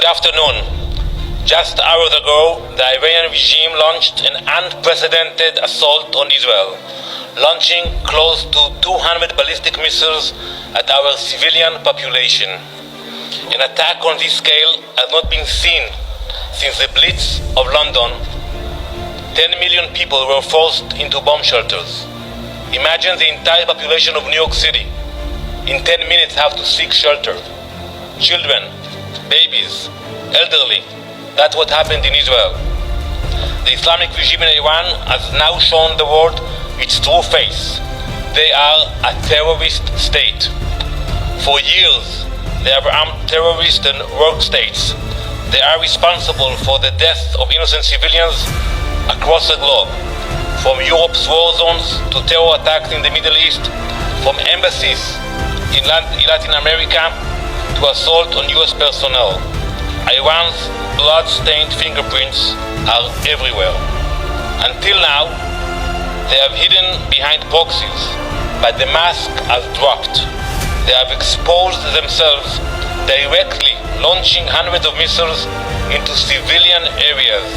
Good afternoon. Just hours ago, the Iranian regime launched an unprecedented assault on Israel, launching close to 200 ballistic missiles at our civilian population. An attack on this scale has not been seen since the Blitz of London. 10 million people were forced into bomb shelters. Imagine the entire population of New York City in 10 minutes have to seek shelter. Children, babies, elderly. That's what happened in Israel. The Islamic regime in Iran has now shown the world its true face. They are a terrorist state. For years, they have armed terrorists and rogue states. They are responsible for the death of innocent civilians across the globe, from Europe's war zones to terror attacks in the Middle East, from embassies in Latin America to assault on US personnel. Iran's blood-stained fingerprints are everywhere. Until now, they have hidden behind proxies, but the mask has dropped. They have exposed themselves directly, launching hundreds of missiles into civilian areas.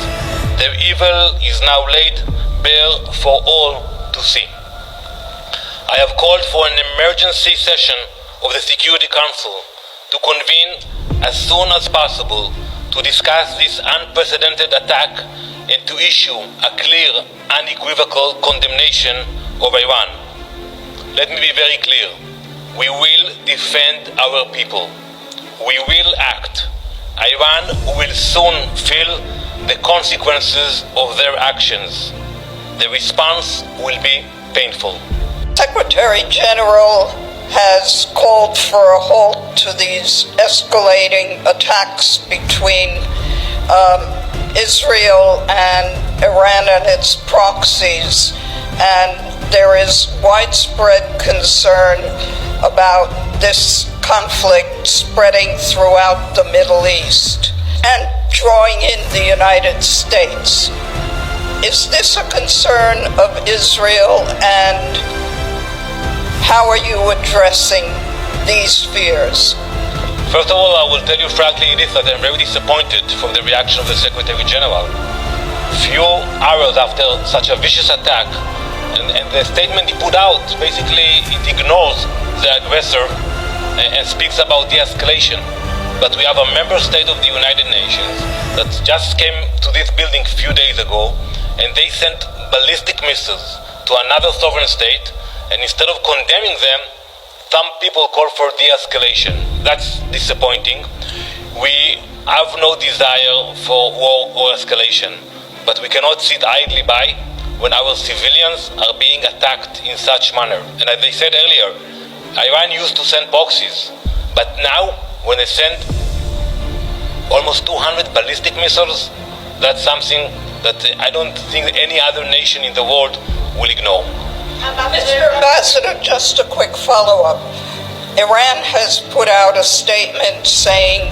Their evil is now laid bare for all to see. I have called for an emergency session of the Security Council to convene as soon as possible to discuss this unprecedented attack and to issue a clear, unequivocal condemnation of Iran. Let me be very clear. We will defend our people. We will act. Iran will soon feel the consequences of their actions. The response will be painful. Secretary General has called for a halt to these escalating attacks between Israel and Iran and its proxies, and there is widespread concern about this conflict spreading throughout the Middle East and drawing in the United States. Is this a concern of Israel, and how are you addressing these fears? First of all, I will tell you frankly that I'm very disappointed from the reaction of the Secretary General. Few hours after such a vicious attack, and the statement he put out, basically it ignores the aggressor and speaks about de-escalation. But we have a member state of the United Nations that just came to this building a few days ago, and they sent ballistic missiles to another sovereign state, and instead of condemning them, some people call for de-escalation. That's disappointing. We have no desire for war or escalation, but we cannot sit idly by when our civilians are being attacked in such manner. And as I said earlier, Iran used to send proxies, but now when they send almost 200 ballistic missiles, that's something that I don't think any other nation in the world will ignore. Mr. Ambassador, just a quick follow-up. Iran has put out a statement saying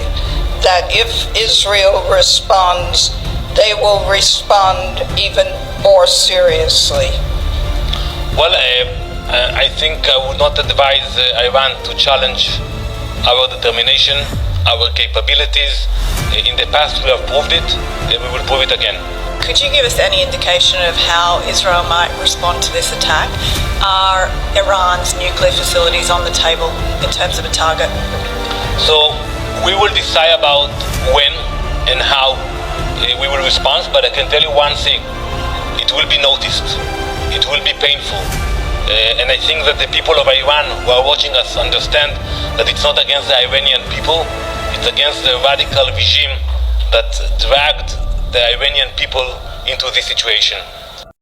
that if Israel responds, they will respond even more seriously. Well, I think I would not advise Iran to challenge our determination, our capabilities. In the past we have proved it, and we will prove it again. Could you give us any indication of how Israel might respond to this attack? Are Iran's nuclear facilities on the table in terms of a target? So we will decide about when and how we will respond, but I can tell you one thing. It will be noticed. It will be painful. And I think that the people of Iran who are watching us understand that it's not against the Iranian people, it's against the radical regime that dragged the Iranian people into this situation.